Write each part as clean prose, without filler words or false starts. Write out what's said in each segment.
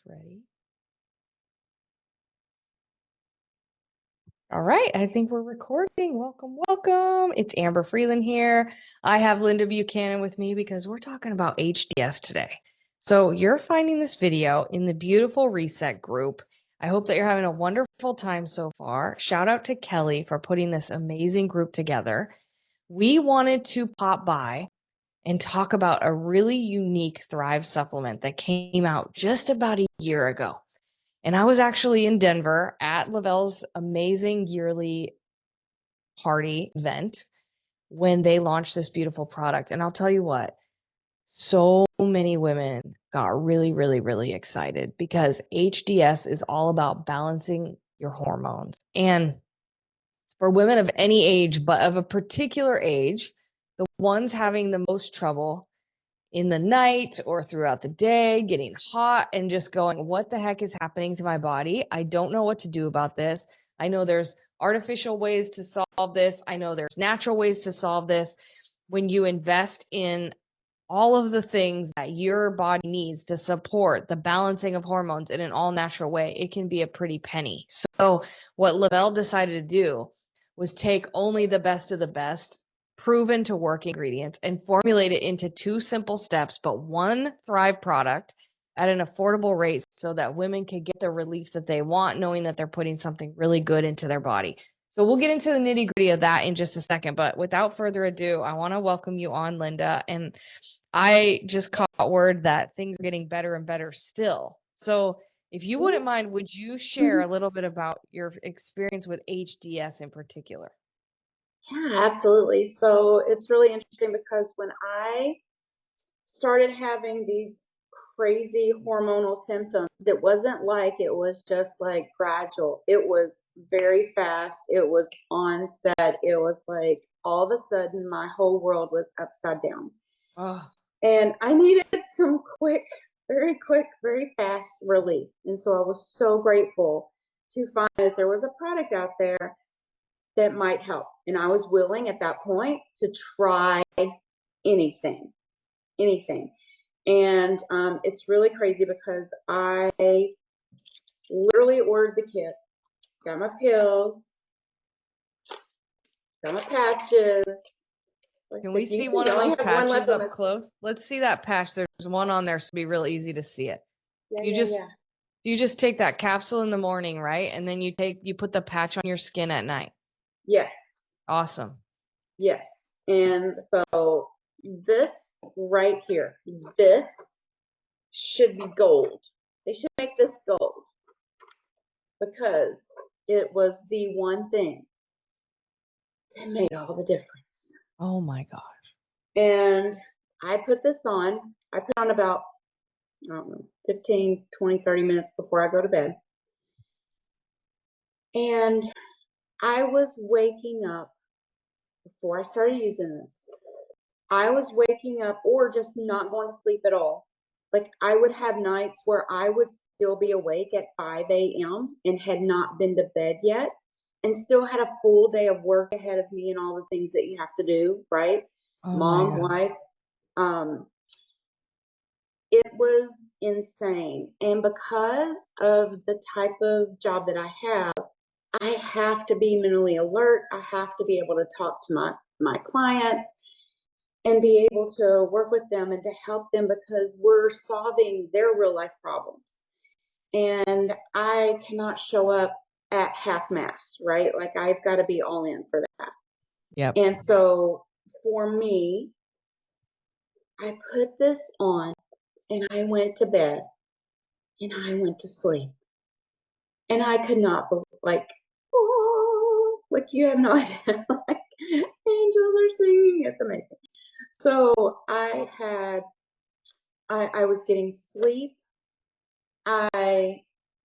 Ready? All right, I think we're recording. Welcome, welcome. It's Amber Freeland here. I have Linda Buchanan with me because we're talking about HDS today. So you're finding this video in the Beautiful Reset group. I hope that you're having a wonderful time so far. Shout out to Kelly for putting this amazing group together. We wanted to pop by and talk about a really unique Thrive supplement that came out just about a year ago. And I was actually in Denver at Le-Vel's amazing yearly party event when they launched this beautiful product. And I'll tell you what, so many women got really, really, really excited because HDS is all about balancing your hormones. And for women of any age, but of a particular age, the ones having the most trouble in the night or throughout the day, getting hot and just going, what the heck is happening to my body? I don't know what to do about this. I know there's artificial ways to solve this. I know there's natural ways to solve this. When you invest in all of the things that your body needs to support the balancing of hormones in an all natural way, it can be a pretty penny. So what Le-Vel decided to do was take only the best of the best proven to work ingredients and formulate it into two simple steps, but one Thrive product at an affordable rate so that women can get the relief that they want, knowing that they're putting something really good into their body. So we'll get into the nitty gritty of that in just a second. But without further ado, I want to welcome you on, Linda. And I just caught word that things are getting better and better still. So if you wouldn't mind, would you share a little bit about your experience with HDS in particular? Yeah, absolutely. So it's really interesting because when I started having these crazy hormonal symptoms, it wasn't like it was just like gradual. It was very fast. It was onset. It was like all of a sudden my whole world was upside down. Oh, And I needed some quick, very fast relief. And so I was so grateful to find that there was a product out there that might help. And I was willing at that point to try anything, anything. And it's really crazy because I literally ordered the kit, got my pills, got my patches. So can we see you can one see, of I only those have one patches left on up this. close? Let's see that patch. There's one on there, so it'll be real easy to see it. Yeah, You yeah, yeah. just you just take that capsule in the morning, right? And then you put the patch on your skin at night. Yes. Awesome. Yes. And so this right here, this should be gold. They should make this gold because it was the one thing that made all the difference. Oh my gosh. And I put this on. I put on about, I don't know, 15, 20, 30 minutes before I go to bed. And I was waking up before I started using this. I was waking up or just not going to sleep at all. Like I would have nights where I would still be awake at 5 a.m. and had not been to bed yet and still had a full day of work ahead of me and all the things that you have to do, right? Oh my Mom, God. wife. It was insane. And because of the type of job that I have to be mentally alert. I have to be able to talk to my clients and be able to work with them and to help them because we're solving their real life problems. And I cannot show up at half mast, right? Like I've got to be all in for that. Yep. And so for me, I put this on and I went to bed and I went to sleep. And I could not believe, like, oh, like you have no idea. Like angels are singing. It's amazing. So I was getting sleep. I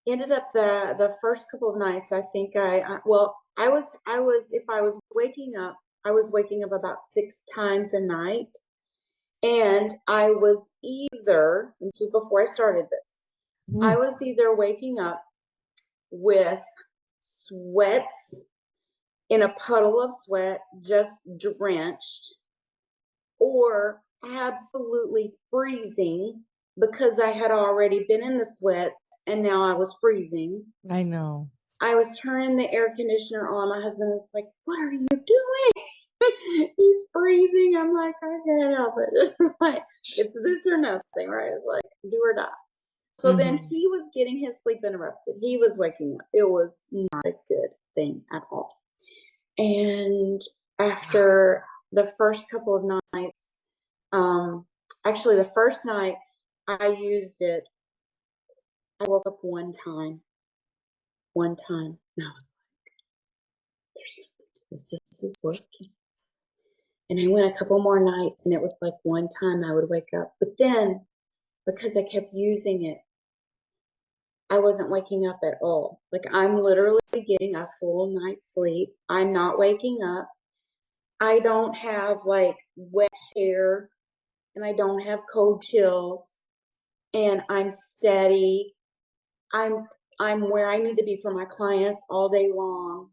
ended up the first couple of nights. I think I was if I was waking up, I was waking up about 6 times a night, and I was either, and this was before I started this, I was either waking up with sweats in a puddle of sweat, just drenched, or absolutely freezing because I had already been in the sweats and now I was freezing. I know. I was turning the air conditioner on. My husband was like, "What are you doing?" He's freezing. I'm like, I can't help it. It's like, it's this or nothing, right? It's like, do or die. So then he was getting his sleep interrupted. He was waking up. It was not a good thing at all. And after the first couple of nights, actually the first night I used it, I woke up one time, and I was like, there's something to this. This is working. And I went a couple more nights, and it was like one time I would wake up. But then, because I kept using it, I wasn't waking up at all. Like, I'm literally getting a full night's sleep. I'm not waking up. I don't have like wet hair, and I don't have cold chills, and I'm steady. I'm where I need to be for my clients all day long.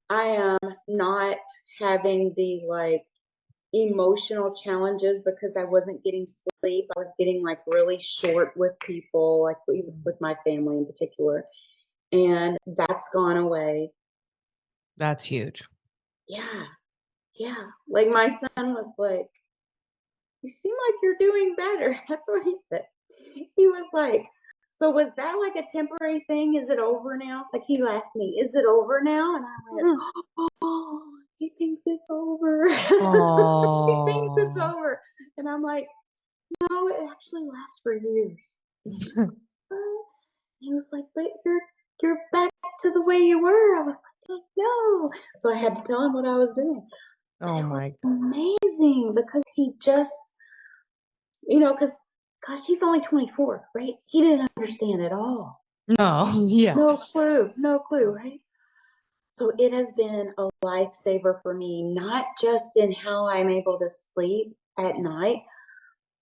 I am not having the like emotional challenges because I wasn't getting sleep. I was getting like really short with people, like with my family in particular. And that's gone away. That's huge. Yeah. Yeah. Like my son was like, "You seem like you're doing better." That's what he said. He was like, "So was that like a temporary thing? Is it over now?" Like he asked me, "Is it over now?" And I went, "Oh, he thinks it's over." He thinks it's Oh. over. And I'm like, "No, it actually lasts for years." He was like, "But you're back to the way you were." I was like, "No." So I had to tell him what I was doing. But Oh it was my. amazing because he just, because gosh, he's only 24, right? He didn't understand at all. No. Yeah. No clue, right? So it has been a lifesaver for me, not just in how I'm able to sleep at night,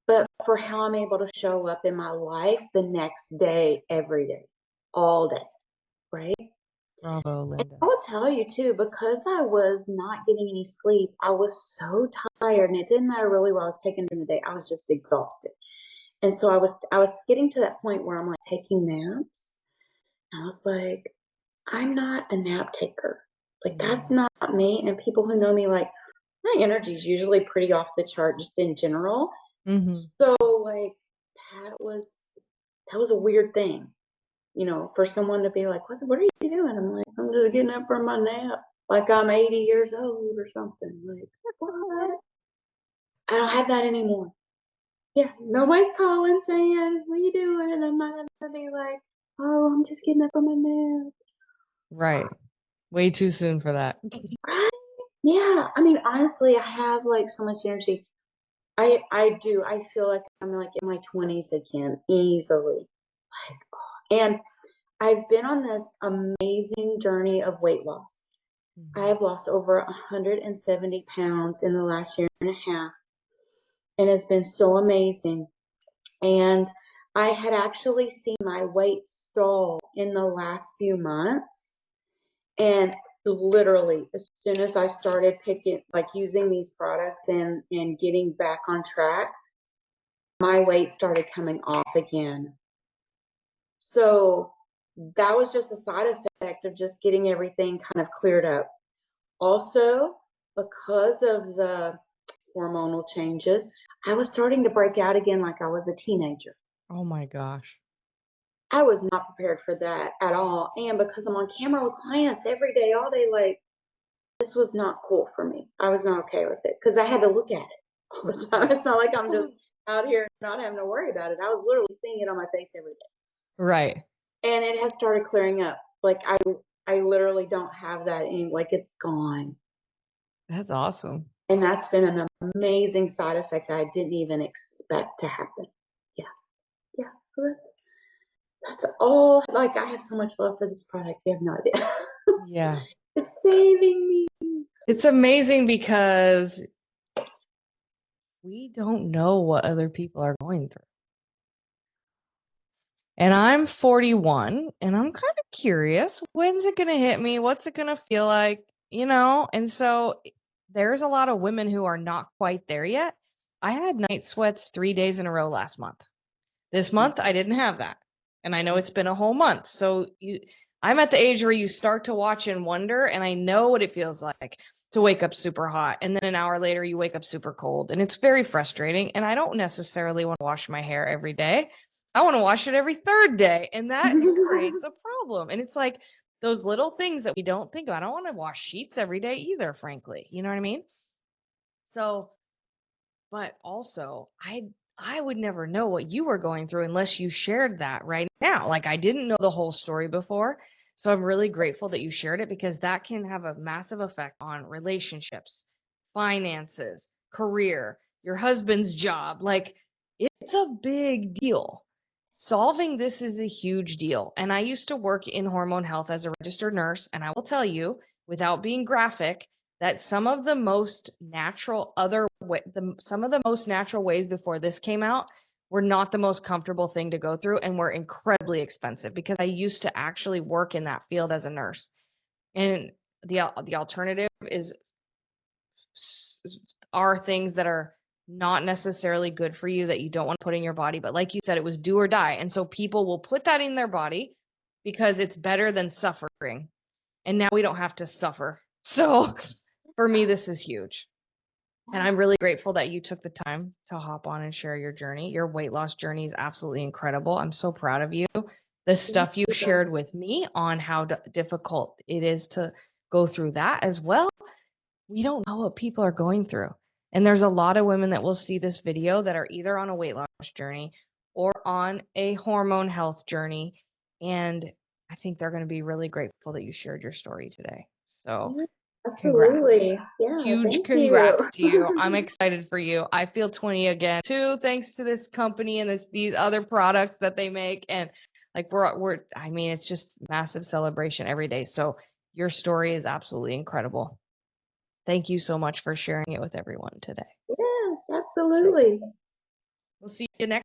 but for how I'm able to show up in my life the next day, every day, all day, right? Bravo, And Linda. I will tell you too, because I was not getting any sleep, I was so tired, and it didn't matter really what I was taking during the day. I was just exhausted. And so I was getting to that point where I'm like taking naps. And I was like, I'm not a nap taker. Like that's not me. And people who know me, like my energy is usually pretty off the chart just in general. So like that was that was a weird thing, for someone to be like, what are you doing? I'm like, I'm just getting up from my nap, like I'm 80 years old or something. Like, what? I don't have that anymore. Yeah, nobody's calling saying, "What are you doing?" I'm not gonna be like, "Oh, I'm just getting up from my nap." Right. Way too soon for that. Right? Yeah. I mean, honestly, I have like so much energy. I do. I feel like I'm like in my 20s again, easily. Like, and I've been on this amazing journey of weight loss. I have lost over 170 pounds in the last year and a half, and it's been so amazing. And I had actually seen my weight stall in the last few months. And literally, as soon as I started using these products and getting back on track, my weight started coming off again. So that was just a side effect of just getting everything kind of cleared up. Also, because of the hormonal changes, I was starting to break out again like I was a teenager. Oh my gosh. I was not prepared for that at all. And because I'm on camera with clients every day, all day, like this was not cool for me. I was not okay with it because I had to look at it all the time. It's not like I'm just out here not having to worry about it. I was literally seeing it on my face every day. Right. And it has started clearing up. Like I literally don't have that anymore. Like it's gone. That's awesome. And that's been an amazing side effect I didn't even expect to happen. Yeah. Yeah. So that's all. Like I have so much love for this product. You have no idea. Yeah. It's saving me. It's amazing because we don't know what other people are going through. And I'm 41 and I'm kind of curious, when's it going to hit me? What's it going to feel like? And so there's a lot of women who are not quite there yet. I had night sweats 3 days in a row last month. This month, I didn't have that. And I know it's been a whole month. So I'm at the age where you start to watch and wonder, and I know what it feels like to wake up super hot. And then an hour later, you wake up super cold. And it's very frustrating. And I don't necessarily want to wash my hair every day. I want to wash it every third day. And that creates a problem. And it's like those little things that we don't think of. I don't want to wash sheets every day either, frankly. You know what I mean? So, but also, I would never know what you were going through unless you shared that right now. Like I didn't know the whole story before. So I'm really grateful that you shared it because that can have a massive effect on relationships, finances, career, your husband's job. Like it's a big deal. Solving this is a huge deal. And I used to work in hormone health as a registered nurse. And I will tell you, without being graphic, that some of the most natural some of the most natural ways before this came out were not the most comfortable thing to go through and were incredibly expensive because I used to actually work in that field as a nurse. And the alternative are things that are not necessarily good for you that you don't want to put in your body. But like you said, it was do or die. And so people will put that in their body because it's better than suffering. And now we don't have to suffer. So for me, this is huge. And I'm really grateful that you took the time to hop on and share your journey. Your weight loss journey is absolutely incredible. I'm so proud of you. The stuff you've shared with me on how difficult it is to go through that as well. We don't know what people are going through. And there's a lot of women that will see this video that are either on a weight loss journey or on a hormone health journey. And I think they're going to be really grateful that you shared your story today. So Absolutely. congrats. Yeah. Huge Thank congrats to you. you. I'm excited for you. I feel 20 again too, thanks to this company and these other products that they make. And like I mean, it's just massive celebration every day. So your story is absolutely incredible. Thank you so much for sharing it with everyone today. Yes, absolutely. We'll see you next